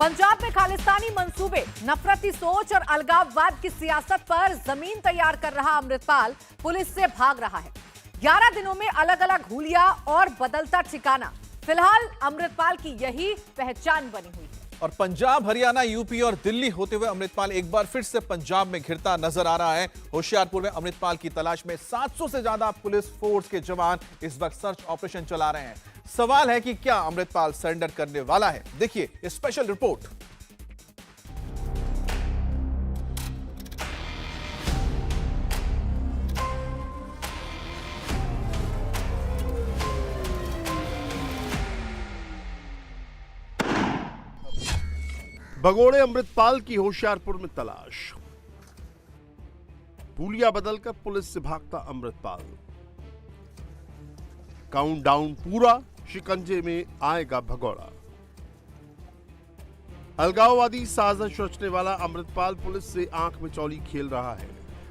पंजाब में खालिस्तानी मंसूबे, नफरती सोच और अलगाववाद की सियासत पर जमीन तैयार कर रहा अमृतपाल पुलिस से भाग रहा है। 11 दिनों में अलग अलग हुलिया और बदलता ठिकाना, फिलहाल अमृतपाल की यही पहचान बनी हुई है। और पंजाब, हरियाणा, यूपी और दिल्ली होते हुए अमृतपाल एक बार फिर से पंजाब में घिरता नजर आ रहा है। होशियारपुर में अमृतपाल की तलाश में 700 से ज्यादा पुलिस फोर्स के जवान इस वक्त सर्च ऑपरेशन चला रहे हैं। सवाल है कि क्या अमृतपाल सरेंडर करने वाला है? देखिए ये स्पेशल रिपोर्ट। भगोड़े अमृतपाल की होशियारपुर में तलाश। हुलिया बदलकर पुलिस से भागता अमृतपाल। काउंटडाउन पूरा, शिकंजे में आएगा भगोड़ा। अलगाववादी साजिश रचने वाला अमृतपाल पुलिस से आंख में चौली खेल रहा है।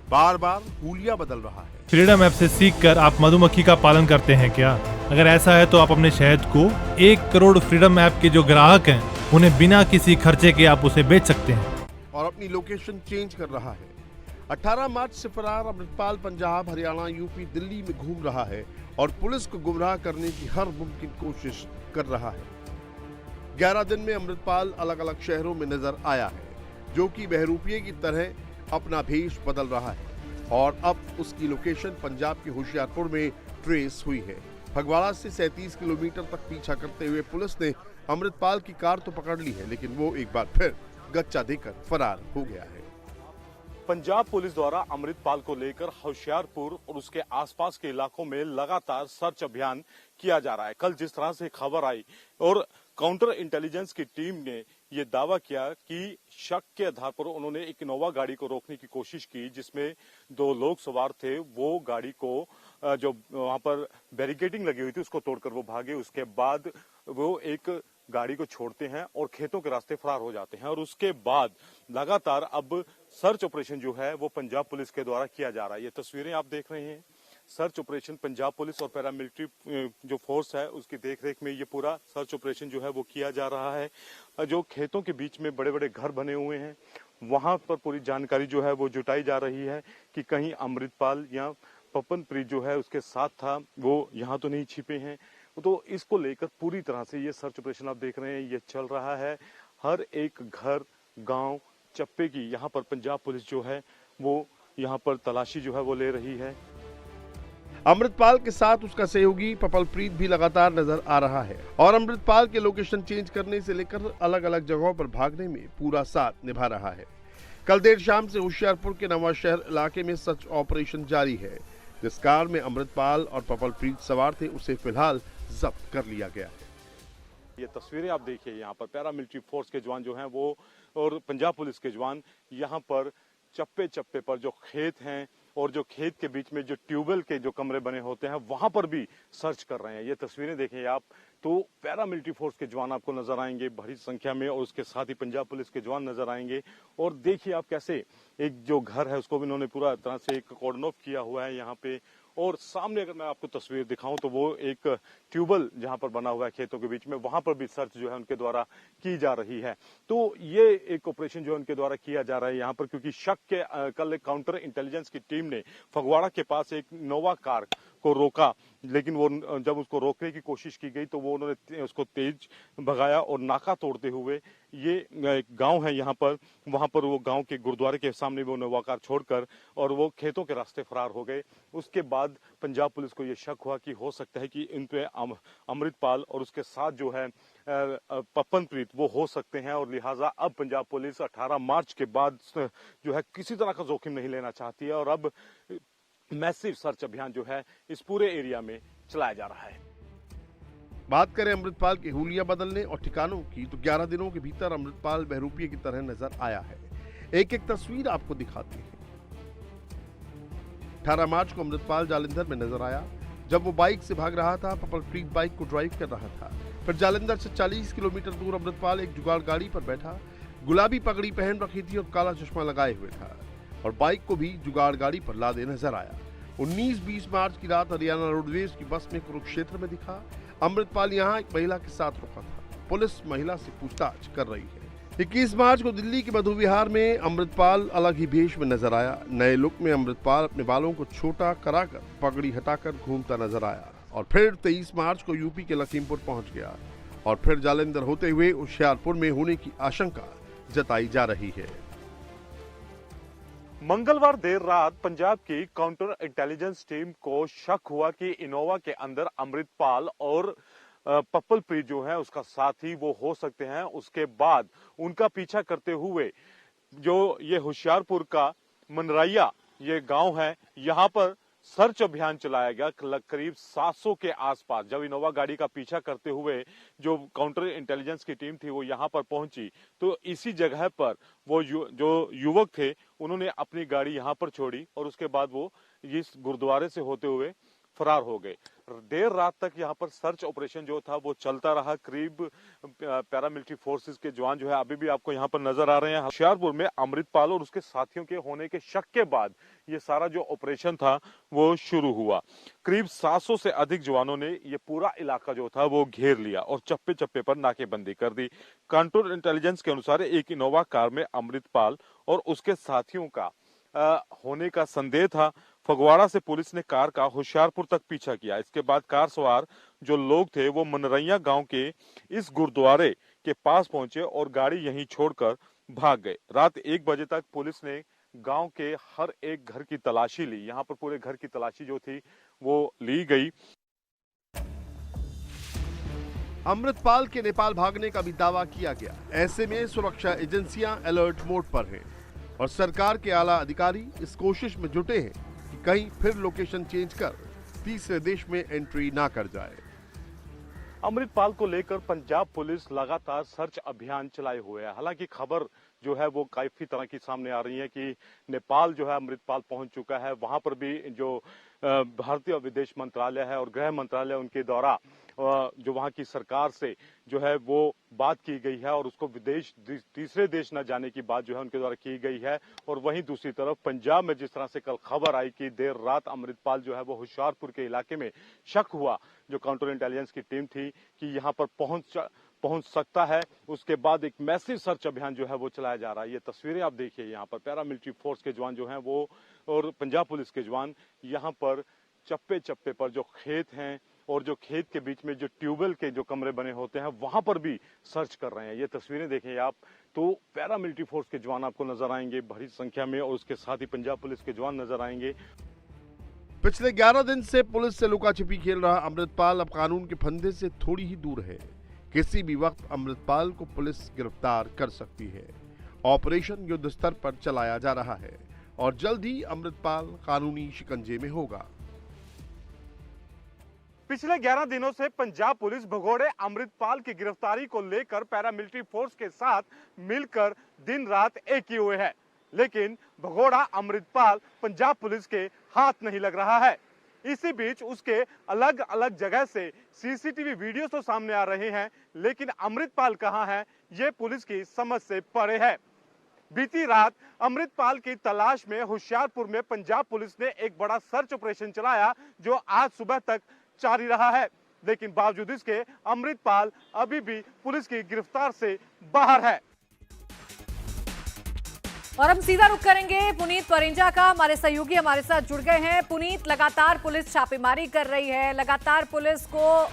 बार बार हुलिया बदल रहा है। फ्रीडम ऐप से सीखकर आप मधुमक्खी का पालन करते हैं क्या? अगर ऐसा है तो आप अपने शहद को 1 करोड़ फ्रीडम ऐप के जो ग्राहक हैं उन्हें बिना किसी खर्चे के आप उसे बेच सकते हैं। और अपनी लोकेशन चेंज कर रहा है। 18 मार्च से फरार अमृतपाल पंजाब, हरियाणा, यूपी, दिल्ली में घूम रहा है और पुलिस को गुमराह करने की हर मुमकिन कोशिश कर रहा है। 11 दिन में अमृतपाल अलग अलग शहरों में नजर आया है, जो कि बहरूपिये की तरह अपना भेष बदल रहा है और अब उसकी लोकेशन पंजाब के होशियारपुर में ट्रेस हुई है। फगवाड़ा से 37 किलोमीटर तक पीछा करते हुए पुलिस ने अमृतपाल की कार तो पकड़ ली है, लेकिन वो एक बार फिर गच्चा देकर फरार हो गया है। पंजाब पुलिस द्वारा अमृतपाल को लेकर होशियारपुर और उसके आसपास के इलाकों में लगातार सर्च अभियान किया जा रहा है। कल जिस तरह से खबर आई और काउंटर इंटेलिजेंस की टीम ने यह दावा किया कि शक के आधार पर उन्होंने एक इनोवा गाड़ी को रोकने की कोशिश की, जिसमें 2 लोग सवार थे। वो गाड़ी को जो वहां पर बैरिकेडिंग लगी हुई थी उसको तोड़कर वो भागे। उसके बाद वो एक गाड़ी को छोड़ते हैं और खेतों के रास्ते फरार हो जाते हैं। और उसके बाद लगातार अब सर्च ऑपरेशन जो है वो पंजाब पुलिस के द्वारा किया जा रहा है। ये तस्वीरें आप देख रहे हैं। सर्च ऑपरेशन पंजाब पुलिस और पैरामिलिट्री जो फोर्स है उसकी देखरेख में ये पूरा सर्च ऑपरेशन जो है वो किया जा रहा है। जो खेतों के बीच में बड़े बड़े घर बने हुए हैं वहां पर पूरी जानकारी जो है वो जुटाई जा रही है कि कहीं अमृतपाल या पपनप्रीत जो है उसके साथ था, वो यहाँ तो नहीं छिपे हैं। तो इसको लेकर पूरी तरह से ये सर्च ऑपरेशन आप देख रहे हैं ये चल रहा है। हर एक घर, गांव, चप्पे की यहाँ पर पंजाब पुलिस जो है वो यहाँ पर तलाशी जो है वो ले रही है। अमृतपाल के साथ उसका सहयोगी पपलप्रीत भी लगातार नजर आ रहा है और अमृतपाल के लोकेशन चेंज करने से लेकर अलग अलग जगहों पर भागने में पूरा साथ निभा रहा है। कल देर शाम से होशियारपुर के नवाशहर इलाके में सर्च ऑपरेशन जारी है। जिस कार में अमृतपाल और पपलप्रीत सवार थे उसे फिलहाल जब्त कर लिया गया है। ये तस्वीरें आप देखिए, यहाँ पर पैरामिलिट्री फोर्स के जवान जो हैं वो और पंजाब पुलिस के जवान यहाँ पर चप्पे चप्पे पर जो खेत हैं और जो खेत के बीच में जो ट्यूबवेल के जो कमरे बने होते हैं वहां पर भी सर्च कर रहे हैं। ये तस्वीरें देखें आप, तो पैरामिलिट्री फोर्स के जवान आपको नजर आएंगे बड़ी संख्या में और उसके साथ ही पंजाब पुलिस के जवान नजर आएंगे। और देखिए आप कैसे एक जो घर है उसको भी इन्होंने पूरा तरह से एक कॉर्डन ऑफ किया हुआ है यहाँ पे। और सामने अगर मैं आपको तस्वीर दिखाऊं तो वो एक ट्यूबवेल जहां पर बना हुआ है खेतों के बीच में, वहां पर भी सर्च जो है उनके द्वारा की जा रही है। तो ये एक ऑपरेशन जो है उनके द्वारा किया जा रहा है यहाँ पर, क्योंकि शक के कल काउंटर इंटेलिजेंस की टीम ने फगवाड़ा के पास एक नोवा कार को रोका, लेकिन वो जब उसको रोकने की कोशिश की गई तो वो उन्होंने उसको तेज भगाया और नाका तोड़ते हुए ये गांव है यहाँ पर, वहां पर वो गांव के गुरुद्वारे के सामने वो नोवा कार छोड़कर और वो खेतों के रास्ते फरार हो गए। उसके बाद पंजाब पुलिस को ये शक हुआ कि हो सकता है कि इन पे अमृतपाल और उसके साथ जो है पपनप्रीत वो हो सकते हैं और लिहाजा अब पंजाब पुलिस 18 मार्च के बाद जो है किसी तरह का जोखिम नहीं लेना चाहती है और अब मैसिव सर्च अभियान जो है इस पूरे एरिया में चलाया जा रहा है। बात करें अमृतपाल के हुलिया बदलने और ठिकानों की तो 11 दिनों के भीतर अमृतपाल बहरूपिये की तरह नजर आया है। एक एक तस्वीर आपको दिखाते हैं। 18 मार्च को अमृतपाल जालंधर में नजर आया जब वो बाइक से भाग रहा था। पपलप्रीत बाइक को ड्राइव कर रहा था। फिर जालंधर से 40 किलोमीटर दूर अमृतपाल एक जुगाड़ गाड़ी पर बैठा, गुलाबी पगड़ी पहन रखी थी और काला चश्मा लगाए हुए था और बाइक को भी जुगाड़ गाड़ी पर लादे नजर आया। 19-20 मार्च की रात हरियाणा रोडवेज की बस में कुरुक्षेत्र में दिखा। अमृतपाल यहाँ एक महिला के साथ रुका था। पुलिस महिला से पूछताछ कर रही है। 21 मार्च को दिल्ली के मधु विहार में अमृतपाल अलग ही भेष में नजर आया। नए लुक में अमृतपाल अपने बालों को छोटा कराकर पगड़ी हटाकर घूमता नजर आया और फिर 23 मार्च को यूपी के लखीमपुर पहुंच गया और फिर जालंधर होते हुए होशियारपुर में होने की आशंका जताई जा रही है। मंगलवार देर रात पंजाब की काउंटर इंटेलिजेंस टीम को शक हुआ कि इनोवा के अंदर अमृतपाल और पप्पलप्रीत जो है उसका साथी वो हो सकते हैं। उसके बाद उनका पीछा करते हुए जो ये होशियारपुर का मनरैया ये गांव है, यहां पर सर्च अभियान चलाया गया। करीब 700 के आसपास जब इनोवा गाड़ी का पीछा करते हुए जो काउंटर इंटेलिजेंस की टीम थी वो यहां पर पहुंची तो इसी जगह पर वो जो युवक थे उन्होंने अपनी गाड़ी यहां पर छोड़ी और उसके बाद वो इस गुरुद्वारे से होते हुए फरार हो गए। देर रात तक यहाँ पर सर्च ऑपरेशन जो था वो चलता रहा। करीब पैरामिलिट्री फोर्सेस के जवान जो है अभी भी आपको यहाँ पर नजर आ रहे हैं। होशियारपुर में अमृतपाल और उसके साथियों के होने के शक के बाद ये सारा जो ऑपरेशन था वो शुरू हुआ। करीब 700 से अधिक जवानों ने ये पूरा इलाका जो था वो घेर लिया और चप्पे चप्पे पर नाकेबंदी कर दी। काउंटर इंटेलिजेंस के अनुसार एक इनोवा कार में अमृतपाल और उसके साथियों का होने का संदेह था। फगवाड़ा से पुलिस ने कार का होशियारपुर तक पीछा किया। इसके बाद कार सवार जो लोग थे वो मनरैया गांव के इस गुरुद्वारे के पास पहुंचे और गाड़ी यहीं छोड़कर भाग गए। रात 1 बजे तक पुलिस ने गांव के हर एक घर की तलाशी ली। यहां पर पूरे घर की तलाशी जो थी वो ली गई। अमृतपाल के नेपाल भागने का भी दावा किया गया। ऐसे में सुरक्षा एजेंसियां अलर्ट मोड पर हैं और सरकार के आला अधिकारी इस कोशिश में जुटे हैं कि कहीं फिर लोकेशन चेंज कर तीसरे देश में एंट्री ना कर जाए। अमृतपाल को लेकर पंजाब पुलिस लगातार सर्च अभियान चलाए हुए है। हालांकि खबर जो है वो काफी तरह की सामने आ रही है कि नेपाल जो है अमृतपाल पहुंच चुका है। वहां पर भी जो भारतीय विदेश मंत्रालय है और गृह मंत्रालय उनके द्वारा जो वहां की सरकार से जो है वो बात की गई है और उसको विदेश तीसरे देश न जाने की बात जो है उनके द्वारा की गई है। और वहीं दूसरी तरफ पंजाब में जिस तरह से कल खबर आई कि देर रात अमृतपाल जो है वो होशियारपुर के इलाके में शक हुआ जो काउंटर इंटेलिजेंस की टीम थी कि यहाँ पर पहुंच सकता है, उसके बाद एक मैसिव सर्च अभियान जो है वो चलाया जा रहा है। ये तस्वीरें आप देखिए, यहाँ पर पैरामिलिट्री फोर्स के जवान जो हैं वो और पंजाब पुलिस के जवान यहाँ पर चप्पे चप्पे पर जो खेत हैं और जो खेत के बीच में जो ट्यूबवेल के जो कमरे बने होते हैं वहां पर भी सर्च कर रहे हैं। ये तस्वीरें देखें आप तो पैरामिलिट्री फोर्स के जवान आपको नजर आएंगे बड़ी संख्या में और उसके साथ ही पंजाब पुलिस के जवान नजर आएंगे। पिछले 11 दिन से पुलिस से लुका छिपी खेल रहा अमृतपाल अब कानून के फंदे से थोड़ी ही दूर है। किसी भी वक्त अमृतपाल को पुलिस गिरफ्तार कर सकती है। ऑपरेशन युद्ध स्तर पर चलाया जा रहा है और जल्द ही अमृतपाल कानूनी शिकंजे में होगा। पिछले 11 दिनों से पंजाब पुलिस भगोड़े अमृतपाल की गिरफ्तारी को लेकर पैरामिलिट्री फोर्स के साथ मिलकर दिन रात एक ही हुए है, लेकिन भगोड़ा अमृतपाल पंजाब पुलिस के हाथ नहीं लग रहा है। इसी बीच उसके अलग अलग जगह से सीसीटीवी वीडियो तो सामने आ रहे हैं, लेकिन अमृतपाल कहां है ये पुलिस की समझ से परे है। बीती रात अमृतपाल की तलाश में होशियारपुर में पंजाब पुलिस ने एक बड़ा सर्च ऑपरेशन चलाया जो आज सुबह तक जारी रहा है, लेकिन बावजूद इसके अमृतपाल अभी भी पुलिस की गिरफ्तार से बाहर है। और हम सीधा रुख करेंगे पुनीत परिंजा का। हमारे सहयोगी हमारे साथ जुड़ गए हैं। पुनीत, लगातार पुलिस छापेमारी कर रही है, लगातार पुलिस को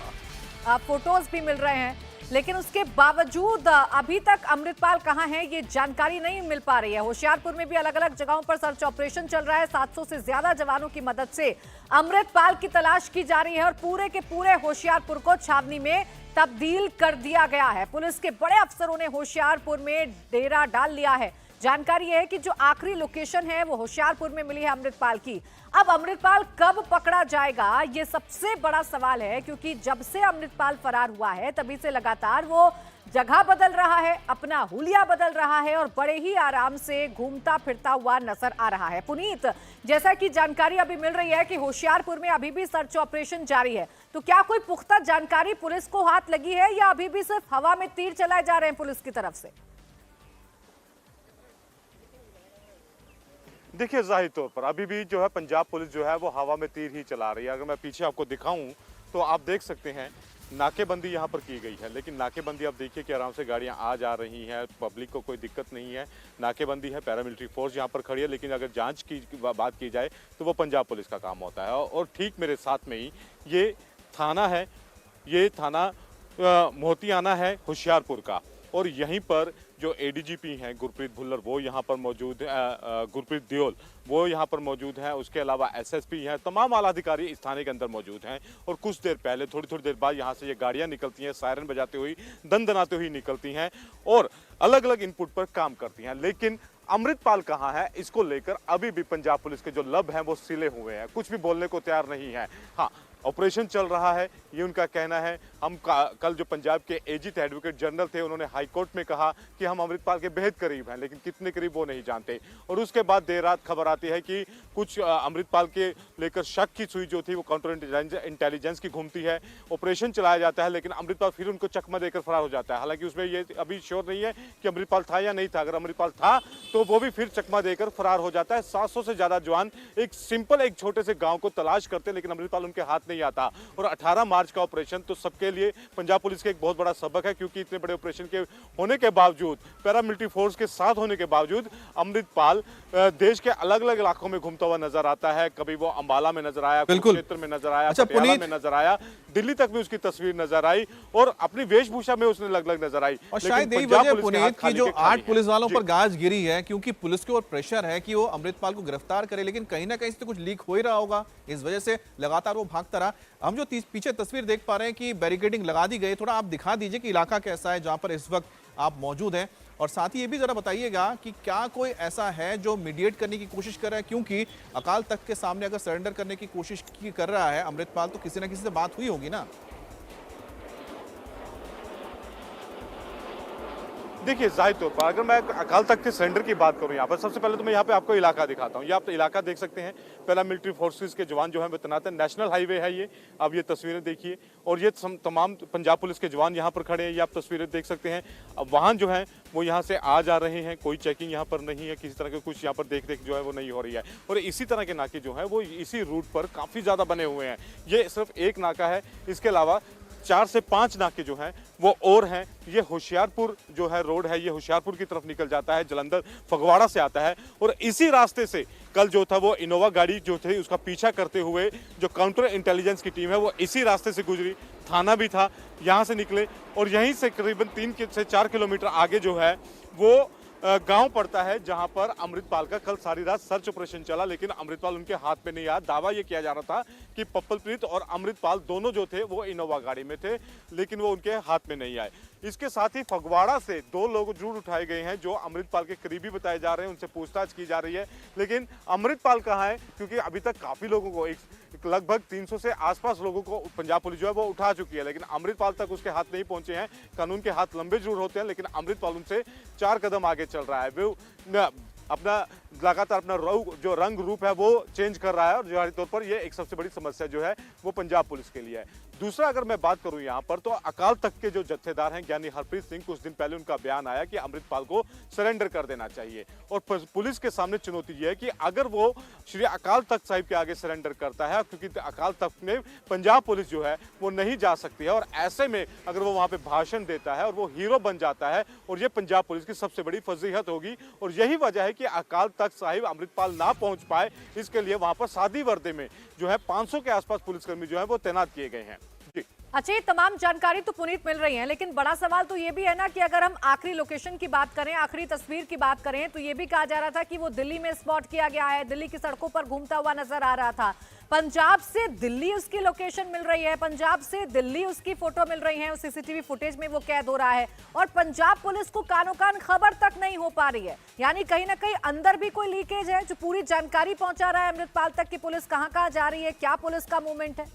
फोटोज भी मिल रहे हैं, लेकिन उसके बावजूद अभी तक अमृतपाल कहां है ये जानकारी नहीं मिल पा रही है। होशियारपुर में भी अलग अलग जगहों पर सर्च ऑपरेशन चल रहा है। 700 से ज्यादा जवानों की मदद से अमृतपाल की तलाश की जा रही है और पूरे के पूरे होशियारपुर को छावनी में तब्दील कर दिया गया है। पुलिस के बड़े अफसरों ने होशियारपुर में डेरा डाल लिया है। जानकारी है कि जो आखिरी लोकेशन है वो होशियारपुर में मिली है अमृतपाल की। अब अमृतपाल कब पकड़ा जाएगा ये सबसे बड़ा सवाल है, क्योंकि जब से अमृतपाल फरार हुआ है तभी से लगातार वो जगह बदल रहा है, अपना हुलिया बदल रहा है और बड़े ही आराम से घूमता फिरता हुआ नजर आ रहा है। पुनीत, जैसा कि जानकारी अभी मिल रही है कि होशियारपुर में अभी भी सर्च ऑपरेशन जारी है, तो क्या कोई पुख्ता जानकारी पुलिस को हाथ लगी है या अभी भी सिर्फ हवा में तीर चलाए जा रहे हैं पुलिस की तरफ से? देखिए, जाहिर तौर पर अभी भी जो है पंजाब पुलिस जो है वो हवा में तीर ही चला रही है। अगर मैं पीछे आपको दिखाऊं तो आप देख सकते हैं नाकेबंदी यहाँ पर की गई है, लेकिन नाकेबंदी आप देखिए कि आराम से गाड़ियाँ आ जा रही हैं, पब्लिक को कोई दिक्कत नहीं है। नाकेबंदी है, पैरामिलिट्री फोर्स यहाँ पर खड़ी है, लेकिन अगर जांच की बात की जाए तो वो पंजाब पुलिस का काम होता है। और ठीक मेरे साथ में ही ये थाना है, ये थाना मोतियाना है होशियारपुर का, और यहीं पर जो एडीजीपी हैं गुरप्रीत भुल्लर वो यहाँ पर मौजूद है, गुरप्रीत दियोल वो यहाँ पर मौजूद हैं। उसके अलावा एसएसपी हैं, तमाम आला अधिकारी इस थाने के अंदर मौजूद हैं। और कुछ देर पहले थोड़ी देर बाद यहाँ से ये गाड़ियाँ निकलती हैं, सायरन बजाते हुए, दनदनाते हुए निकलती हैं और अलग अलग इनपुट पर काम करती हैं। लेकिन अमृतपाल कहाँ है, इसको लेकर अभी भी पंजाब पुलिस के जो लब हैं वो सिले हुए हैं, कुछ भी बोलने को तैयार नहीं है। हाँ, ऑपरेशन चल रहा है, ये उनका कहना है। हम कल जो पंजाब के एजी एडवोकेट जनरल थे, उन्होंने हाई कोर्ट में कहा कि हम अमृतपाल के बेहद करीब हैं, लेकिन कितने करीब वो नहीं जानते। और उसके बाद देर रात खबर आती है कि कुछ अमृतपाल के लेकर शक की सुई जो थी वो काउंटर इंटेलिजेंस की घूमती है। ऑपरेशन चलाया जाता है, लेकिन अमृतपाल फिर उनको चकमा देकर फरार हो जाता है। हालांकि उसमें ये अभी श्योर नहीं है कि अमृतपाल था या नहीं था। अगर अमृतपाल था तो वो भी फिर चकमा देकर फरार हो जाता है। 700 से ज्यादा जवान एक छोटे से गांव को तलाश करते, लेकिन अमृतपाल उनके हाथ नहीं आता। और 18 मार्च का ऑपरेशन तो सबके लिए पंजाब पुलिस के एक बहुत बड़ा सबक है, क्योंकि इतने बड़े ऑपरेशन के होने के बावजूद, पैरामिलिट्री फोर्स के साथ होने के बावजूद, अमृतपाल देश के अलग अलग इलाकों में घूमता हुआ नजर आता है। कभी वो अंबाला में नजर आया, कुरुक्षेत्र में नजर आया, पटियाला में नजर आया, दिल्ली तक भी उसकी तस्वीर नजर आई और अपनी वेशभूषा में उसने अलग नजर आई। और शायद यही वजह पुनीत की जो 8 पुलिस वालों पर गाज गिरी है, क्योंकि पुलिस के ऊपर प्रेशर है कि वो अमृतपाल को गिरफ्तार करे, लेकिन कहीं ना कहीं से कुछ लीक हो ही रहा होगा, इस वजह से लगातार वो भागता रहा। हम जो पीछे तस्वीर देख पा रहे हैं कि बैरिकेडिंग लगा दी गई, थोड़ा आप दिखा दीजिए कि इलाका कैसा है जहां पर इस वक्त आप मौजूद हैं, और साथ ही ये भी जरा बताइएगा कि क्या कोई ऐसा है जो मीडिएट करने की कोशिश कर रहा है, क्योंकि अकाल तख्त के सामने अगर सरेंडर करने की कोशिश कर रहा है अमृतपाल, तो किसी ना किसी से बात हुई होगी ना। देखिए, जाहिर तौर पर अगर मैं अकाल तख्त के सरेंडर की बात करूं यहाँ पर, सबसे पहले तो मैं यहाँ पे आपको इलाका दिखाता हूँ। ये आप इलाका देख सकते हैं, पैरामिलिट्री फोर्सेस के जवान जो हैं वो तैनात हैं। नेशनल हाईवे है ये, अब ये तस्वीरें देखिए, और ये तमाम पंजाब पुलिस के जवान यहाँ पर खड़े हैं, ये आप तस्वीरें देख सकते हैं। अब वाहन जो है वो यहाँ से आ जा रहे हैं, कोई चेकिंग यहाँ पर नहीं है, किसी तरह के कुछ यहाँ पर देख रेख जो है वो नहीं हो रही है। और इसी तरह के नाके जो है वो इसी रूट पर काफ़ी ज़्यादा बने हुए हैं। ये सिर्फ एक नाका है, इसके अलावा 4 से 5 नाके जो हैं वो और हैं। ये होशियारपुर जो है रोड है, ये होशियारपुर की तरफ निकल जाता है, जलंधर फगवाड़ा से आता है। और इसी रास्ते से कल जो था वो इनोवा गाड़ी जो थी उसका पीछा करते हुए जो काउंटर इंटेलिजेंस की टीम है वो इसी रास्ते से गुजरी, थाना भी था, यहाँ से निकले और यहीं से करीबन 3 से 4 किलोमीटर आगे जो है वो गांव पड़ता है, जहां पर अमृतपाल का कल सारी रात सर्च ऑपरेशन चला, लेकिन अमृतपाल उनके हाथ में नहीं आया। दावा यह किया जा रहा था कि पप्पलप्रीत और अमृतपाल दोनों जो थे वो इनोवा गाड़ी में थे, लेकिन वो उनके हाथ में नहीं आए। इसके साथ ही फगवाड़ा से 2 लोग जरूर उठाए गए हैं जो अमृतपाल के करीबी बताए जा रहे हैं, उनसे पूछताछ की जा रही है। लेकिन अमृतपाल कहाँ है, क्योंकि अभी तक काफी लोगों को लगभग 300 से आसपास लोगों को पंजाब पुलिस जो है वो उठा चुकी है, लेकिन अमृतपाल तक उसके हाथ नहीं पहुंचे हैं। कानून के हाथ लंबे जरूर होते हैं, लेकिन अमृतपाल उनसे 4 कदम आगे चल रहा है। वो अपना लगातार अपना जो रंग रूप है वो चेंज कर रहा है, और जाहिर तौर पर ये एक सबसे बड़ी समस्या जो है वो पंजाब पुलिस के लिए है। दूसरा अगर मैं बात करूं यहाँ पर, तो अकाल तख्त के जो जत्थेदार हैं ज्ञानी हरप्रीत सिंह, कुछ दिन पहले उनका बयान आया कि अमृतपाल को सरेंडर कर देना चाहिए। और पुलिस के सामने चुनौती ये है कि अगर वो श्री अकाल तख्त साहिब के आगे सरेंडर करता है, क्योंकि अकाल तख्त में पंजाब पुलिस जो है वो नहीं जा सकती है, और ऐसे में अगर वो वहां पे भाषण देता है और वो हीरो बन जाता है, और ये पंजाब पुलिस की सबसे बड़ी फजीहत होगी। और यही वजह है कि अकाल तख्त साहिब अमृतपाल ना पहुंच पाए, इसके लिए वहां पर सादी वर्दी में जो है 500 के आसपास पुलिसकर्मी जो है वो तैनात किए गए हैं। अच्छा, ये तमाम जानकारी तो पुनीत मिल रही है, लेकिन बड़ा सवाल तो ये भी है ना कि अगर हम आखिरी लोकेशन की बात करें, आखिरी तस्वीर की बात करें, तो ये भी कहा जा रहा था कि वो दिल्ली में स्पॉट किया गया है, दिल्ली की सड़कों पर घूमता हुआ नजर आ रहा था। पंजाब से दिल्ली उसकी लोकेशन मिल रही है, पंजाब से दिल्ली उसकी फोटो मिल रही है, उस सीसीटीवी फुटेज में वो कैद हो रहा है, और पंजाब पुलिस को कानो कान खबर तक नहीं हो पा रही है। यानी कहीं ना कहीं अंदर भी कोई लीकेज है जो पूरी जानकारी पहुंचा रहा है अमृतपाल तक कि पुलिस कहां कहां जा रही है, क्या पुलिस का मूवमेंट है।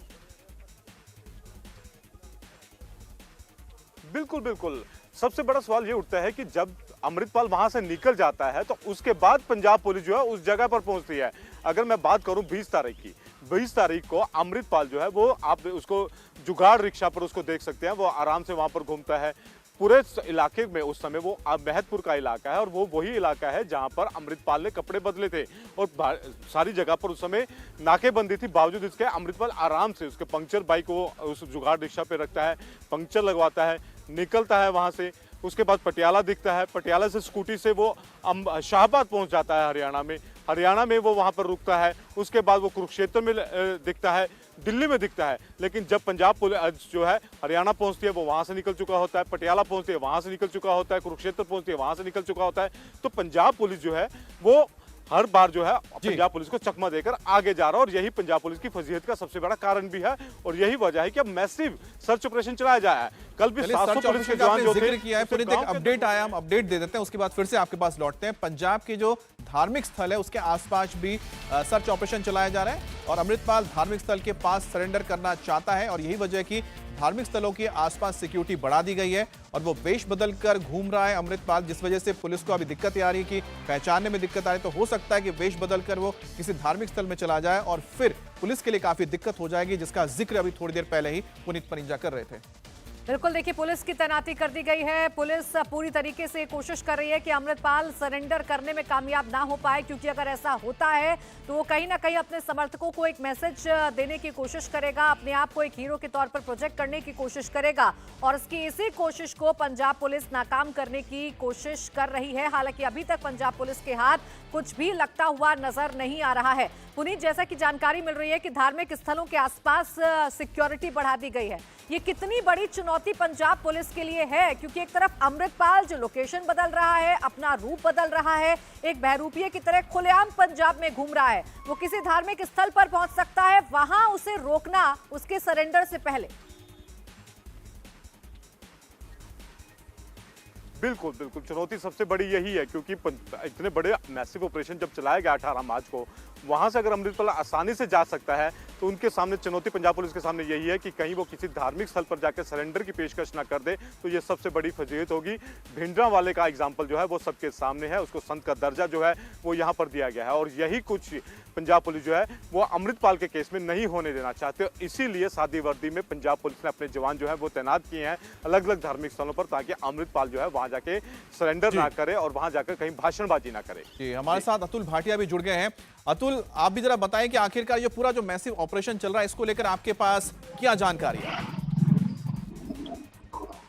बिल्कुल बिल्कुल, सबसे बड़ा सवाल ये उठता है कि जब अमृतपाल वहां से निकल जाता है तो उसके बाद पंजाब पुलिस जो है उस जगह पर पहुंचती है। अगर मैं बात करूं 20 तारीख की, 20 तारीख को अमृतपाल जो है वो आप उसको जुगाड़ रिक्शा पर उसको देख सकते हैं, वो आराम से वहां पर घूमता है। पूरे इलाके में उस समय वो महतपुर का इलाका है और वो वही इलाका है जहां पर अमृतपाल ने कपड़े बदले थे और सारी जगह पर उस समय नाकेबंदी थी। बावजूद इसके अमृतपाल आराम से उसके पंक्चर बाइक को उस जुगाड़ रिक्शा पे रखता है, पंक्चर लगवाता है, निकलता है वहां से। उसके बाद पटियाला दिखता है, पटियाला से स्कूटी से वो शाहबाद पहुंच जाता है हरियाणा में वो वहां पर रुकता है। उसके बाद वो कुरुक्षेत्र में दिखता है, दिल्ली में दिखता है। लेकिन जब पंजाब पुलिस जो है हरियाणा पहुंचती है वो वहां से निकल चुका होता है, पटियाला पहुंचती है वहां से निकल चुका होता है, कुरुक्षेत्र पहुंचती है वहां से निकल चुका होता है। तो पंजाब पुलिस जो है वो हर बार जो है पंजाब पुलिस को चकमा देकर आगे जा रहा है और यही पंजाब पुलिस की फजीहत का सबसे बड़ा कारण भी है और यही वजह है कि अब मैसिव सर्च ऑपरेशन चलाया जाए। कल भी 700 पुलिस के जवान जो जिक्र किया है, पुनीत एक अपडेट आया, हम अपडेट दे देते हैं, उसके बाद फिर से आपके पास लौटते हैं। पंजाब के जो धार्मिक स्थल है उसके आसपास भी सर्च ऑपरेशन चलाया जा रहा है और अमृतपाल धार्मिक स्थल के पास सरेंडर करना चाहता है और यही वजह है कि धार्मिक स्थलों के आसपास सिक्योरिटी बढ़ा दी गई है और वो वेश बदल कर घूम रहा है अमृतपाल, जिस वजह से पुलिस को अभी दिक्कत आ रही है कि पहचानने में दिक्कत आ रही है। तो हो सकता है कि वेश बदल कर वो किसी धार्मिक स्थल में चला जाए और फिर पुलिस के लिए काफी दिक्कत हो जाएगी, जिसका जिक्र अभी थोड़ी देर पहले ही पुनीत परिंजा कर रहे थे। बिल्कुल, देखिए पुलिस की तैनाती कर दी गई है। पुलिस पूरी तरीके से कोशिश कर रही है कि अमृतपाल सरेंडर करने में कामयाब ना हो पाए, क्योंकि अगर ऐसा होता है तो वो कहीं ना कहीं अपने समर्थकों को एक मैसेज देने की कोशिश करेगा, अपने आप को एक हीरो के तौर पर प्रोजेक्ट करने की कोशिश करेगा और उसकी इसी कोशिश को पंजाब पुलिस नाकाम करने की कोशिश कर रही है। हालांकि अभी तक पंजाब पुलिस के हाथ कुछ भी लगता हुआ नजर नहीं आ रहा है। पुनीत, जैसा कि जानकारी मिल रही है कि धार्मिक स्थलों के आसपास सिक्योरिटी बढ़ा दी गई है, ये कितनी बड़ी चुनौती पंजाब पुलिस के लिए है? क्योंकि एक तरफ अमृतपाल जो लोकेशन बदल रहा है, अपना रूप बदल रहा है, एक बहरूपिये की तरह खुलेआम पंजाब में घूम रहा है, वो किसी धार्मिक स्थल पर पहुंच सकता है, वहां उसे रोकना उसके सरेंडर से पहले। बिल्कुल बिल्कुल, चुनौती सबसे बड़ी यही है क्योंकि इतने बड़े मैसिव ऑपरेशन जब चलाया गया 18 मार्च को, वहां से अगर अमृतपाल आसानी से जा सकता है तो उनके सामने चुनौती पंजाब पुलिस के सामने यही है कि कहीं वो किसी धार्मिक स्थल पर जाकर सरेंडर की पेशकश ना कर दे, तो ये सबसे बड़ी फजीहत होगी। भिंडरा वाले का एग्जाम्पल जो है वो सबके सामने है, उसको संत का दर्जा जो है वो यहाँ पर दिया गया है और यही कुछ पंजाब पुलिस जो है वो अमृतपाल के केस में नहीं होने देना चाहते। इसीलिए सादी वर्दी में पंजाब पुलिस ने अपने जवान जो है वो तैनात किए हैं अलग अलग धार्मिक स्थलों पर, ताकि अमृतपाल जो है वहां जाके सरेंडर ना करे और वहां जाकर कहीं भाषणबाजी ना करे। जी, हमारे साथ अतुल भाटिया भी जुड़ गए हैं। अतुल, आप भी जरा बताएं कि आखिरकार ये पूरा जो मैसिव ऑपरेशन चल रहा है इसको लेकर आपके पास क्या जानकारी है?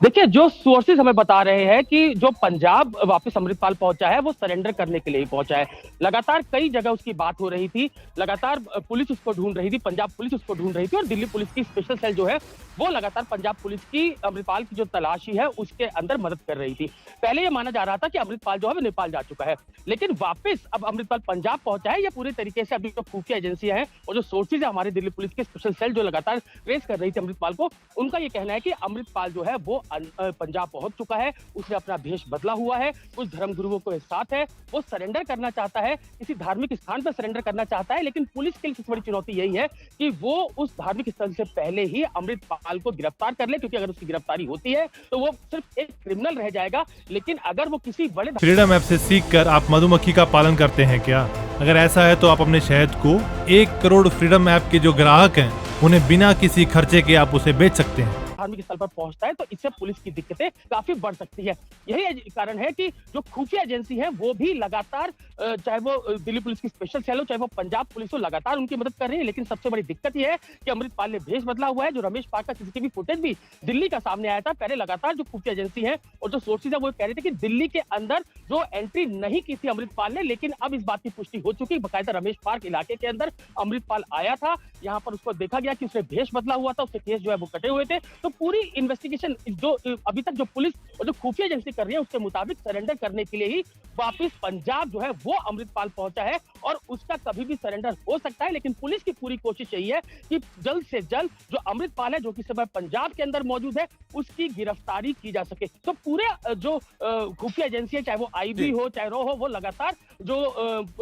देखिए, जो सोर्सेज हमें बता रहे हैं कि जो पंजाब वापस अमृतपाल पहुंचा है वो सरेंडर करने के लिए ही पहुंचा है। लगातार कई जगह उसकी बात हो रही थी, लगातार पुलिस उसको ढूंढ रही थी, पंजाब पुलिस उसको ढूंढ रही थी और दिल्ली पुलिस की स्पेशल सेल जो है वो लगातार पंजाब पुलिस की अमृतपाल की जो तलाशी है उसके अंदर मदद कर रही थी। पहले ये माना जा रहा था कि अमृतपाल जो है वो नेपाल जा चुका है, लेकिन वापस अब अमृतपाल पंजाब पहुंचा है। ये पूरी तरीके से अभी जो खुफिया एजेंसियां हैं और जो सोर्सेज है हमारी दिल्ली पुलिस की स्पेशल सेल जो लगातार ट्रेस कर रही थी अमृतपाल को, उनका ये कहना है कि अमृतपाल जो है वो पंजाब पहुंच चुका है, उसने अपना भेष बदला हुआ है, कुछ धर्मगुरुओं के साथ है, वो सरेंडर करना चाहता है, किसी धार्मिक स्थान पर सरेंडर करना चाहता है। लेकिन पुलिस के लिए सबसे बड़ी चुनौती यही है कि वो उस धार्मिक स्थल से पहले ही अमृतपाल को गिरफ्तार कर ले, क्योंकि अगर उसकी गिरफ्तारी होती है तो वो सिर्फ एक क्रिमिनल रह जाएगा। लेकिन अगर वो किसी बड़े फ्रीडम ऐप से सीखकर आप मधुमक्खी का पालन करते हैं क्या? अगर ऐसा है तो आप अपने शहद को 1 करोड़ फ्रीडम ऐप के जो ग्राहक हैं उन्हें बिना किसी खर्चे के आप उसे बेच सकते हैं। धार्मिक स्थल पर पहुंचता है तो इससे पुलिस की दिक्कतें काफी बढ़ सकती है। यही कारण है कि जो खुफिया एजेंसी है वो भी लगातार, चाहे वो दिल्ली पुलिस की स्पेशल सेल हो चाहे वो पंजाब पुलिस हो, लगातार उनकी मदद कर रही है। लेकिन सबसे बड़ी दिक्कत यह है कि अमृतपाल ने भेष बदला हुआ है। जो रमेश पार्क का सीसीटीवी फुटेज भी दिल्ली का सामने आया था, पहले लगातार जो खुफिया एजेंसी है और जो सोर्सेज है वो कह रहे थे कि दिल्ली के अंदर जो एंट्री नहीं की थी अमृतपाल ने, लेकिन अब इस बात की पुष्टि हो चुकी। बकायदा रमेश पार्क इलाके के अंदर अमृतपाल आया था, यहाँ पर उसको देखा गया कि उसने भेष बदला हुआ था, उसके केस जो है वो कटे हुए थे। तो पूरी इन्वेस्टिगेशन जो अभी तक जो पुलिस और जो खुफिया एजेंसी कर रही है उसके मुताबिक सरेंडर करने के लिए ही वापस पंजाब जो है वो अमृतपाल पहुंचा है और उसका कभी भी सरेंडर हो सकता है। लेकिन पुलिस की पूरी कोशिश यही है कि जल्द से जल्द जो अमृतपाल है, जो कि समय पंजाब के अंदर मौजूद है, उसकी गिरफ्तारी की जा सके। तो पूरे जो खुफिया एजेंसी है, चाहे वो आईबी हो चाहे रो हो, वो लगातार जो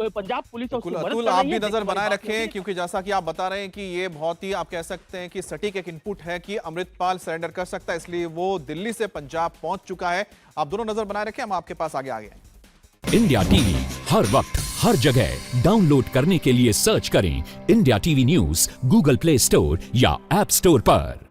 पंजाब पुलिस अतुल, आप भी नजर बनाए रखें, क्योंकि जैसा कि आप बता रहे हैं कि ये बहुत ही, आप कह सकते हैं कि सटीक एक इनपुट है कि अमृतपाल सरेंडर कर सकता है, इसलिए वो दिल्ली से पंजाब पहुंच चुका है। आप दोनों नजर बनाए रखें, हम आपके पास आगे आ गए। इंडिया टीवी हर वक्त हर जगह डाउनलोड करने के लिए सर्च करें India TV news Google play store या ऐप स्टोर पर।